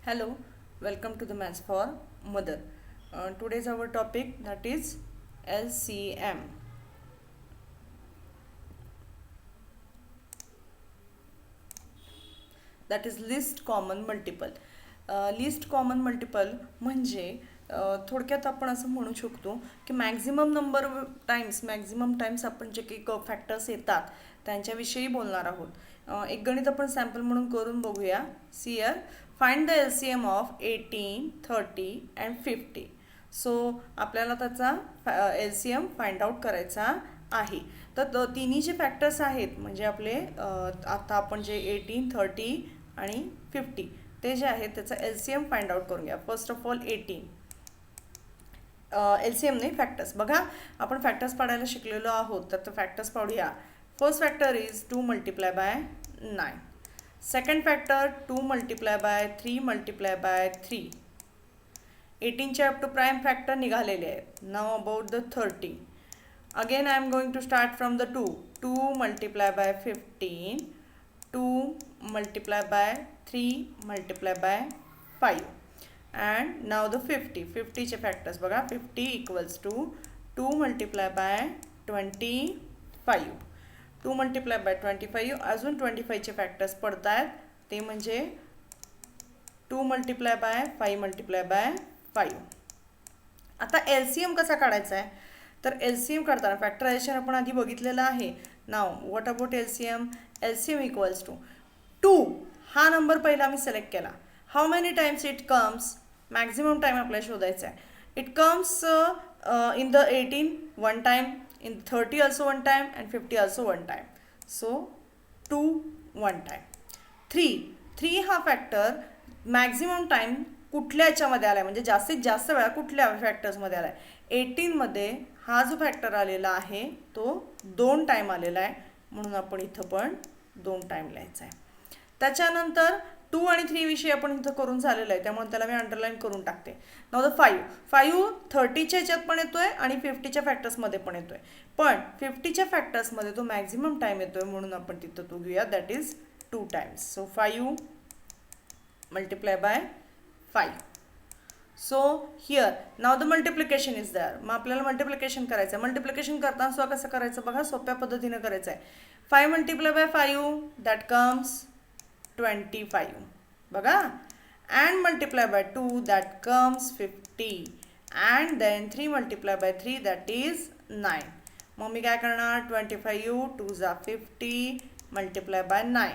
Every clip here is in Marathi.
Hello, welcome to the Maths for Mother. Today's our topic that is LCM. That is least common multiple. List common multiple म्हणजे थोडक्यात आपण असं म्हणू शकतो की मॅक्झिमम टाइम्स आपण जे काही फॅक्टर्स येतात त्यांच्याविषयी बोलणार आहोत. एक गणित आपण सॅम्पल म्हणून करून बघूया. सियर find the LCM of 18, 30 and 50. So आपल्याला त्याचा LCM फाइंड आउट करायचा आहे. तर तिन्ही जे फॅक्टर्स आहेत म्हणजे आपले आता आपण जे 18, 30 आणि 50 ते जे आहे त्याचा LCM फाइंड आउट करून घ्या. फर्स्ट ऑफ ऑल 18 LCM नाही फॅक्टर्स. बघा आपण फॅक्टर्स पाडायला शिकलेलो आहोत तर फॅक्टर्स पाडूया. First factor is 2 multiply by 9. Second factor 2 multiply by 3 multiply by 3. 18चे अप टू प्राईम फॅक्टर निघालेले आहेत. Now about the 30. Again I am going to start from the 2 multiply by 15, 2 multiply by 3 multiply by 5 and now the 50 चे फॅक्टर्स बघा. 50 equals to 2 multiply by 25, 2 multiply by 25. अजून 25 चे फॅक्टर्स पडत आहेत ते म्हणजे 2 multiply by 5 multiply by 5. आता LCM कसा काढायचा आहे तर LCM काढताना फॅक्टरायझेशन आपण आधी बघितलेलं आहे. Now what about LCM equals to 2 हा नंबर पहिला मी सिलेक्ट केला. How many times it comes, maximum time आपल्याला शोधायचा आहे. It comes in the 18 one time, in 30 also one time and 50 also one time. So 2 one time. 3 हा फॅक्टर मॅक्झिमम टाइम कुठल्या याच्यामध्ये आला आहे म्हणजे जास्तीत जास्त वेळा कुठल्या फॅक्टर्समध्ये आला आहे. 18मध्ये हा जो फॅक्टर आलेला आहे तो 2 टाइम आलेला आहे म्हणून आपण इथं पण 2 टाइम लिहायचा आहे. त्याच्यानंतर 2 आणि 3 विषयी आपण इथं करून झालेलं आहे त्यामुळे त्याला मी अंडरलाईन करून टाकते. नाव द 5 30च्या ह्याच्यात पण येतोय आणि 50च्या फॅक्टर्समध्ये पण येतोय. पण 50च्या फॅक्टर्समध्ये तो मॅक्झिमम टाइम येतोय म्हणून आपण तिथं तो घेऊया. That is 2 times. So 5 multiply by 5. So here now the multiplication is there. मग आपल्याला मल्टिप्लिकेशन करायचं आहे. मल्टिप्लिकेशन करताना सुद्धा कसं करायचं बघा, सोप्या पद्धतीनं करायचं आहे. 5 मल्टिप्लाय बाय 5 दॅट कम्स 25 बघा. And multiply by 2 that comes 50 and then 3 multiply by 3 that is 9. मग मी काय करणार 25 2 जा 50 multiply by 9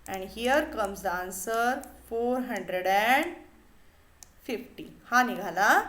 and here comes the answer 450. हा निघाला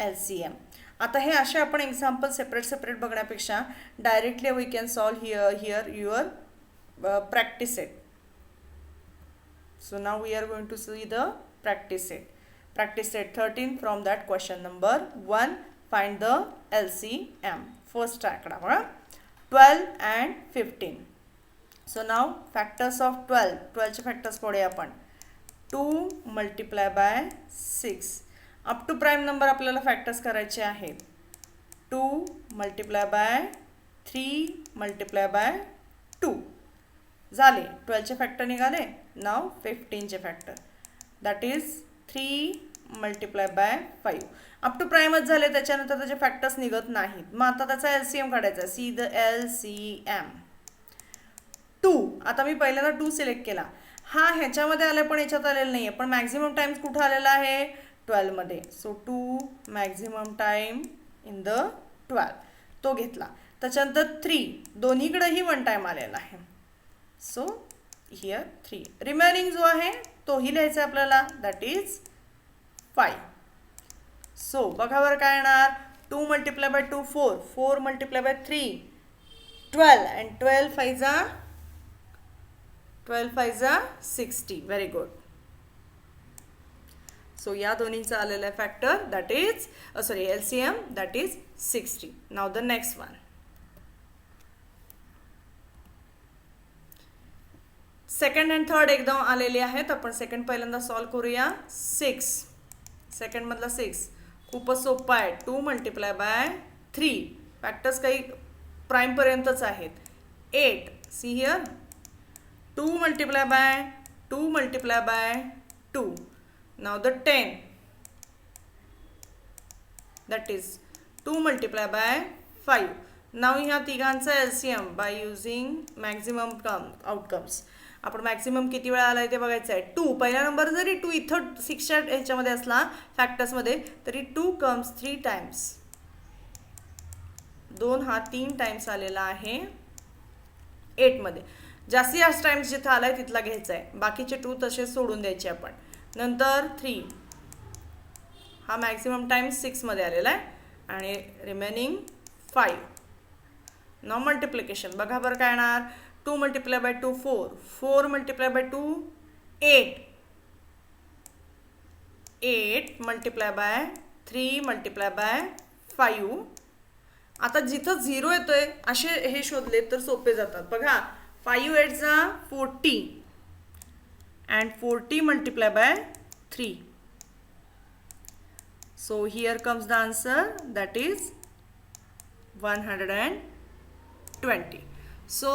LCM. आता हे असे आपण एक्झाम्पल सेपरेट बघण्यापेक्षा directly we can solve here your practice set. So now we are going to see the practice set. Practice set 13 from that question number 1. Find the LCM. First आकडा बघा 12 and 15. So now factors of 12. 12 चे फॅक्टर्स पडूया आपण. 2 multiply by 6. Up to prime number आपल्याला फॅक्टर्स करायचे आहेत. 2 मल्टिप्लाय बाय 3 मल्टिप्लाय बाय 2 झाले. 12चे फॅक्टर निघाले. नाव 15चे factor that is 3 multiply by 5. Up to प्राईमच झाले त्याच्यानंतर त्याचे फॅक्टर्स निघत नाहीत. मग आता त्याचा LCM काढायचा. See the LCM. 2 आता मी पहिल्यांदा 2 सिलेक्ट केला. हा ह्याच्यामध्ये आला पण ह्याच्यात आलेला नाही आहे पण मॅक्झिमम टाइम्स कुठं आलेला आहे 12 मध्ये. So 2 maximum time in the 12 तो घेतला. त्याच्यानंतर 3 दोन्हीकडेही 1 टाइम आलेला आहे. सो हिअर 3 रिमेनिंग जो आहे तोही लिहायचा आपल्याला दॅट इज 5. सो बघा बरं काय येणार 2 multiply by 2 4 multiply by 3 12 and 12 5 जा 60. Very good. सो या दोन्हीचा आलेला आहे factor that is LCM that is 60. Now the next one. Second and third एकदम आलेले आहेत. आपण सेकंड पहिल्यांदा सॉल्व करूया. 6 सेकंड मधला 6 खूपच सोपा आहे. 2 मल्टिप्लाय बाय 3 फॅक्टर्स काही प्राईम पर्यंतच आहेत. 8 see here 2 multiply by 2 multiply by 2 Now the 10, that is 2 multiply by 5. Now ह्या तिघांचा LCM by using maximum outcomes. आपण मॅक्सिमम किती वेळा आलाय ते बघायचं आहे. 2 पहिला नंबर जरी 2 इथं 6च्या ह्याच्यामध्ये असला फॅक्टर्समध्ये तरी 2 कम्स 3 टाइम्स. 2 हा 3 टाइम्स आलेला आहे 8 मध्ये. जास्तीत जास्त टाइम्स जिथं आलाय तिथला घ्यायचा आहे. बाकीचे 2 तसेच सोडून द्यायचे आपण. नंतर 3 हा मॅक्सिमम टाइम्स 6 मध्ये आलेला आहे आणि रिमेनिंग 5. नाव मल्टिप्लिकेशन बघा बरं काय येणार. 2 multiplied by 2 4, 4 multiplied by 2 8, 8 multiplied by 3 multiplied by 5. आता जिथं 0 येतोय असे हे शोधले तर सोपे जातात. बघा 5 8 जा 40 and 40 multiplied by 3. So here comes the answer, that is 120. So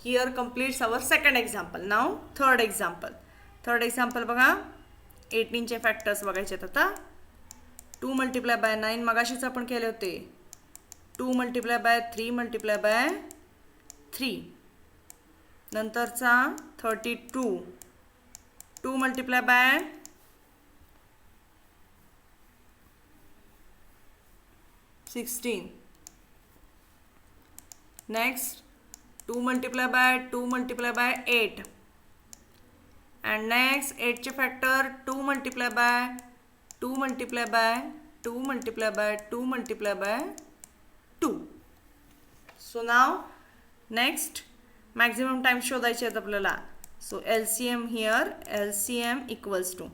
here completes our second example. Now third example. Third example बघा 18 चे फॅक्टर्स बघायचे आहेत आता. 2 multiplied by 9 मगाशीच आपण केले होते. 2 multiplied by 3 multiplied by 3. नंतरचा 32. 2 multiplied by 16. Next 2 multiplied by 2 multiplied by 8. And next 8 चे factor 2 multiplied by 2 multiplied by 2 multiplied by 2 multiplied by 2. So now next maximum time शोधायचे आहेत आपल्याला. So LCM here, LCM equals to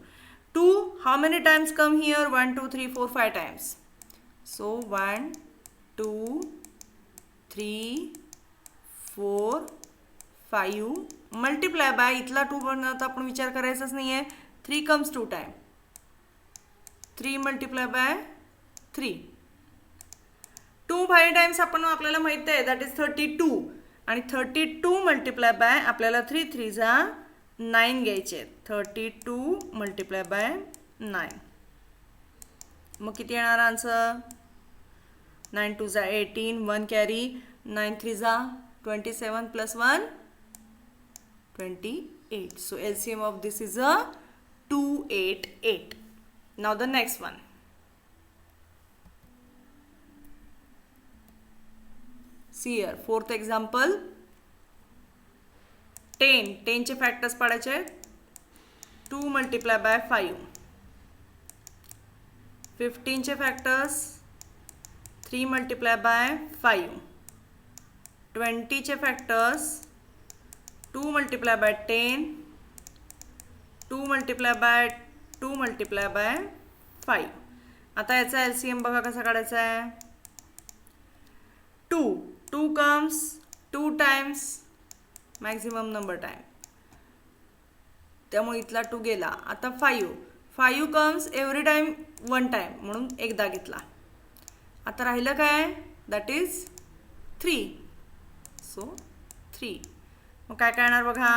2. How many times come here? 1 2 3 4 5 times. So 1 2 3 4 5 multiply by इथला 2 बनवता आपण विचार करायचाच नाही आहे. 3 comes 2 time. 3 multiply by 3. 2 5 times आपण आपल्याला माहित आहे, that is 32. आणि 32 multiply by आपल्याला 3 3 जा 9 घ्यायचे. 32 multiply by 9. मग किती येणार आन्सर? 9 2 जा 18, 1 कॅरी, 9 3 जा 27 plus 1 28. So LCM of this is a 288. Now the next one. See here, fourth example. 10. 10 चे फॅक्टर्स पाडायचे. 2 multiply by 5. 15 चे फॅक्टर्स 3 multiply by 5. 20 चे factors 2 multiply by 10. 2 multiply by 2 multiply by 5. आता याचा LCM बघा कसा काढायचा आहे. 2 comes 2 times maximum number time. त्यामुळे इथला 2 गेला. आता 5 comes every time 1 time म्हणून एकदा घेतला. आता राहिलं काय? that is 3. so 3. मग काय करणार बघा.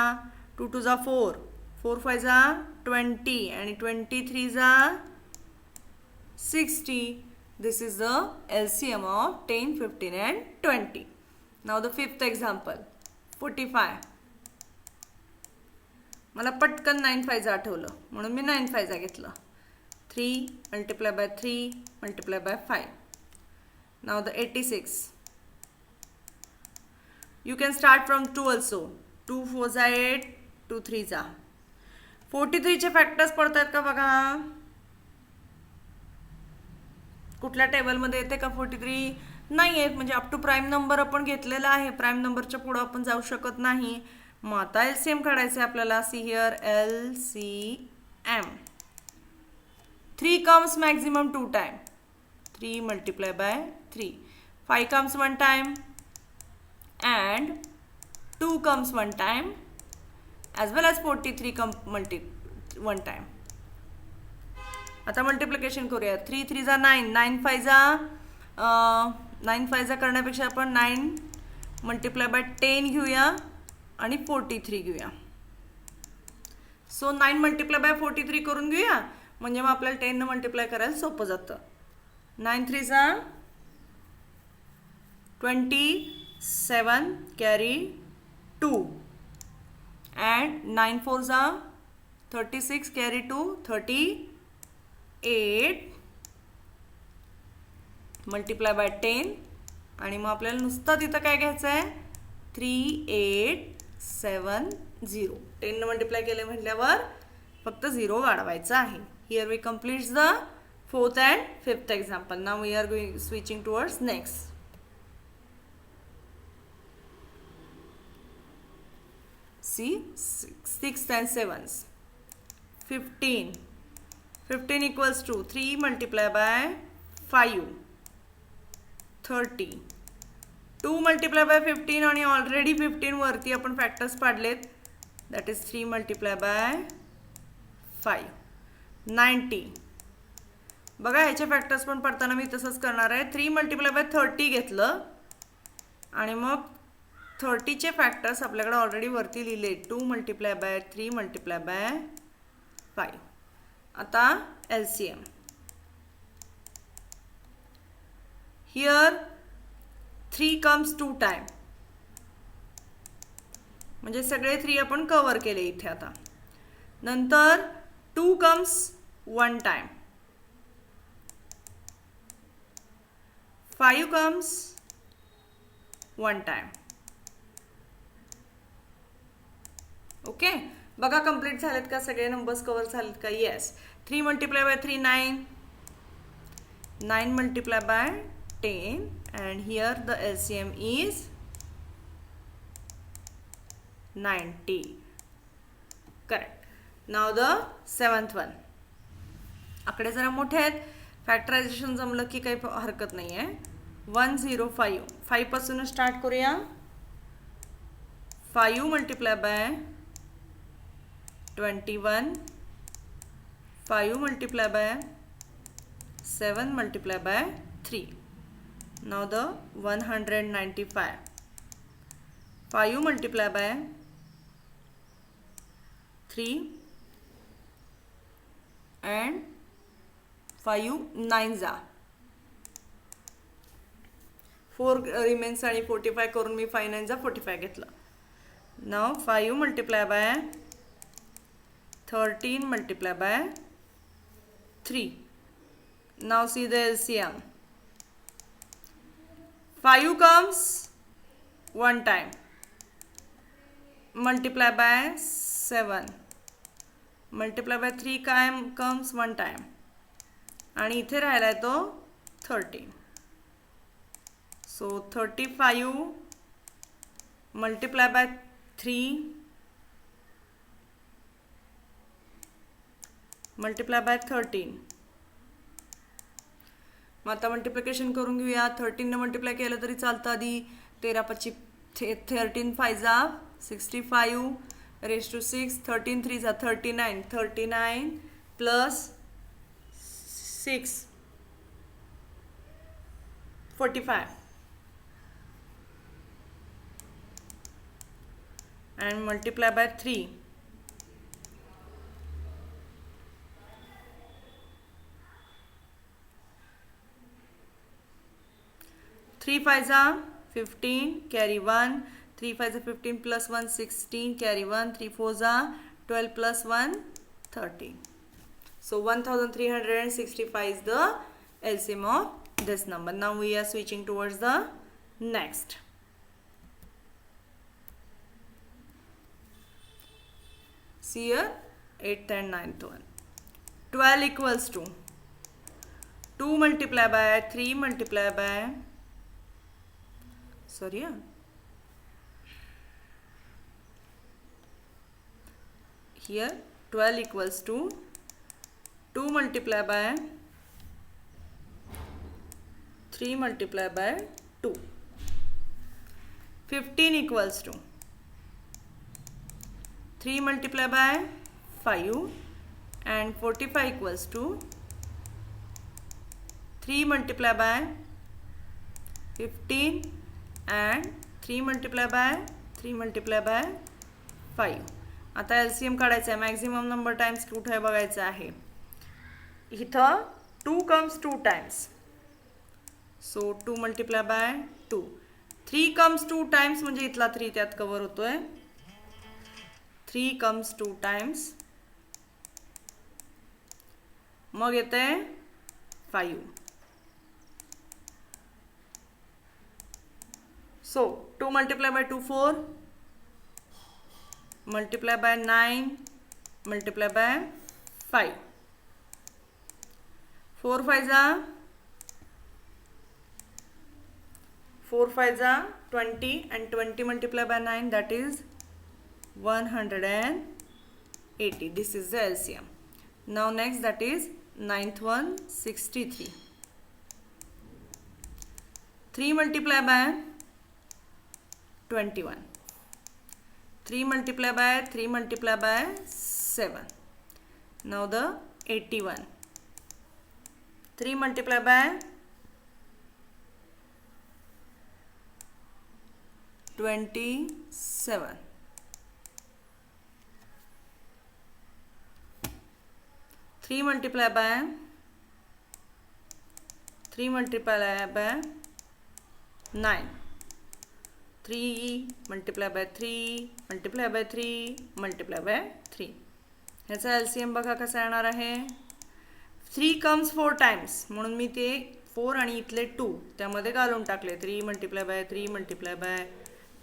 2 2 जा 4, 4 5 जा 20 आणि 23 जा 60. This is the LCM of 10, 15 and 20. Now the fifth example. 45. मला पटकन 9 5 जा आठवलं म्हणून मी 9 5 जा घेतलं. 3 multiply by 3 multiply by 5. Now the 86. You can start from 2 also. 2 4 जा 8, 2 3 जा. 43 चे फॅक्टर्स पडतात का बघा. कुठल्या टेबलमध्ये येते का 43? नाही आहेत. म्हणजे अप टू प्राईम नंबर आपण घेतलेला आहे. प्राईम नंबरच्या पुढे आपण जाऊ शकत नाही. मग आता LCM काढायचं आहे आपल्याला. See here LCM. 3 comes maximum 2 time. 3 multiply by 3. 5 comes 1 time and 2 comes 1 time as well as 43 comes 1 time. आता मल्टिप्लिकेशन करूया. 3 3 जा 9, 9 5 जा 9 5 जा करण्यापेक्षा आपण 9 मल्टिप्लाय बाय 10 घेऊया आणि 43 घेऊया. सो 9 मल्टिप्लाय बाय 43 करून घेऊया. म्हणजे मग आपल्याला 10 ने मल्टिप्लाय करायला सोपं जातं. 9 3 जा 27 कॅरी 2 and 9 4 जा 36 कॅरी 2 38 मल्टिप्लाय बाय 10 आणि मग आपल्याला नुसतं तिथं काय घ्यायचं आहे 3870. 10 ने मल्टिप्लाय केले म्हटल्यावर फक्त 0 वाढवायचं आहे. Here we completes the 4th and 5th example. Now we are going switching towards next. See 6 and 7s 15 equals to 3 multiplied by 5 30 2 multiplied by 15 आणि ऑलरेडी 15 वरती आपण फॅक्टर्स पाडलेत. That is 3 multiplied by 5 90. बघा ह्याचे फॅक्टर्स पण पडताना मी तसंच करणार आहे. 3 multiplied by 30 घेतलं आणि मग 30चे फॅक्टर्स आपल्याकडे ऑलरेडी वरती लिहिले 2 multiplied by 3 multiplied by 5. आता LCM. Here 3 comes 2 time. म्हणजे सगळे 3 आपण कव्हर केले इथे. आता नंतर 2 comes 1 time. 5 comes 1 time. Okay बघा कंप्लीट झालेत का सगळे नंबर्स कव्हर झालेत का. Yes 3 multiplied by 3 9 multiplied by 10 and here the LCM is 90. Correct. Now the 7th one. आकडे जरा मोठे आहेत. फॅक्टरायझेशन जमलं की काही हरकत नाही आहे. 105 5 पासून स्टार्ट करूया. 5 multiplied by 21 5 multiplied by 7 multiplied by 3. Now the 195 5 multiplied by 3 and 5 9 जा 4 रिमेन्स आणि 45 करून मी 5 9 जा 45 घेतलं. Now 5 multiplied by 13 multiplied by 3. Now see the LCM. 5 comes 1 time. Multiply by 7. Multiply by 3 comes 1 time. आणि इथे राहिला आहे तो 13. So 35 multiply by 3 multiply by 13. मग आता मल्टिप्लिकेशन करून घेऊया. 13 ने मल्टिप्लाय केलं तरी चालतं. आधी 13 5 13 5 जा 65 raised to 6 13 3 जा 39 plus 6 45 and multiply by 3. 3 5 जा 15 carry 1 3 5 जा 15 plus 1 16 carry 1 3 4 जा 12 plus 1 13. So 1365 is the LCM of this number. Now we are switching towards the next. See here 8th and 9th one. 12 equals to 2 multiplied by 3 multiplied by here 12 equals to 2 multiplied by 3 multiplied by 2. 15 equals to 3 multiplied by 5 and 45 equals to 3 multiplied by 15 and 3 multiplied by 3 multiplied by 5. आता LCM काढायचा आहे. मॅक्झिमम नंबर टाइम्स कुठे आहे बघायचं आहे. इथं 2 comes 2 times. So 2 multiply by 2. 3 comes 2 times म्हणजे इथला 3 त्यात कव्हर होतोय. 3 comes 2 times. मग येते 5. So 2 multiply by 2 4. Multiply by 9. Multiply by 5. 4 5 जा 4 5 जा 20 and 20 multiply by 9 that is 180. This is the LCM. Now next that is 9th one 63. 3 multiply by 21. 3 multiply by 3 multiply by 7. Now the 81. 3 multiply by 27. 3 multiply by 3 multiply by 9. 3 multiply by 3 multiply by 3 multiply by 3. ह्याचा LCM बघा कसा येणार आहे. 3 comes 4 times म्हणून मी ते 4 आणि इथले 2 त्यामध्ये घालून टाकले. 3 multiply by 3 multiply by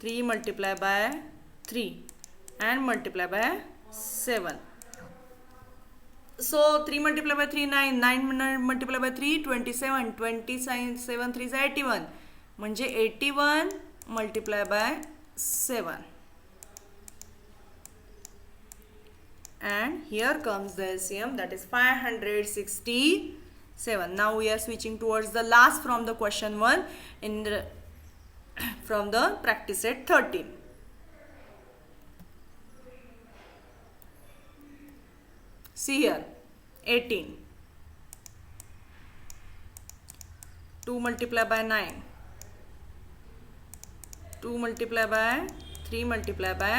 3 multiply by 3 and multiply by 7. So 3 multiply by 3 9. 9 multiply by 3 27. 27 3 is 81. म्हणजे 81 multiply by 7. And here comes the LCM, that is 567. Now we are switching towards the last from the question 1 in the from the practice set 13. See here 18. 2 multiply by 9. 2 multiply by 3 multiply by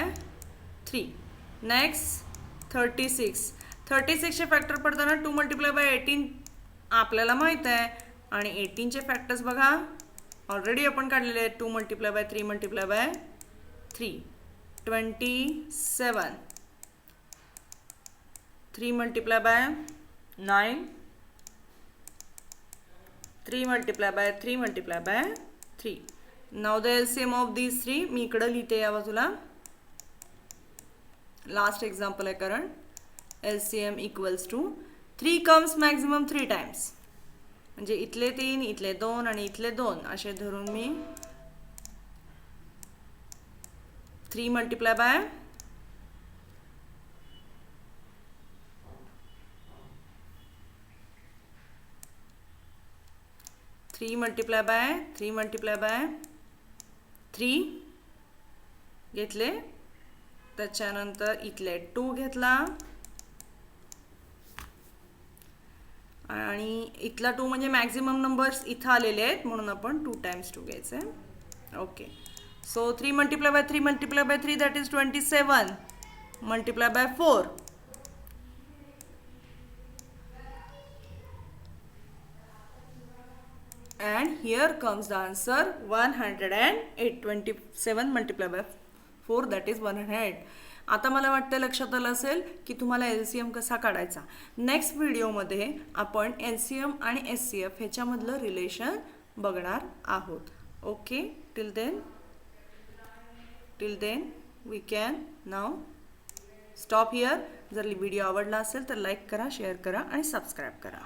3. Next 36. 36 चे फॅक्टर पडताना 2 multiply by 18 आपल्याला माहित आहे आणि 18 चे फॅक्टर्स बघा ऑलरेडी आपण काढलेले आहेत. 2 multiply by 3 multiply by 3 27. 3 multiply by 9. 3 multiply by 3 multiply by 3. Now the LCM of these 3 मी इकडे लिहिते या बाजूला. Last example आहे कारण LCM equals to 3 comes maximum 3 times. म्हणजे इथले 3 इथले 2 आणि इथले 2 असे धरून मी 3 multiply by 3 multiply by 3 multiply by 3 घेतले. त्याच्यानंतर इथले 2 घेतला आणि इथला 2 म्हणजे मॅक्झिमम नंबर्स इथं आलेले आहेत म्हणून आपण 2 times 2 घ्यायचे. Okay. So 3 multiply by 3 multiply by 3 that is 27 multiply by 4. And here comes the answer 108. 27 multiply by 4 that is 108. आता मला वाटतं लक्षात आलं असेल की तुम्हाला LCM कसा काढायचा. नेक्स्ट व्हिडिओमध्ये आपण LCM आणि SCF ह्याच्यामधलं रिलेशन बघणार आहोत. Okay. Till then we can now stop here. जर व्हिडिओ आवडला असेल तर लाईक करा, शेअर करा आणि सबस्क्राईब करा.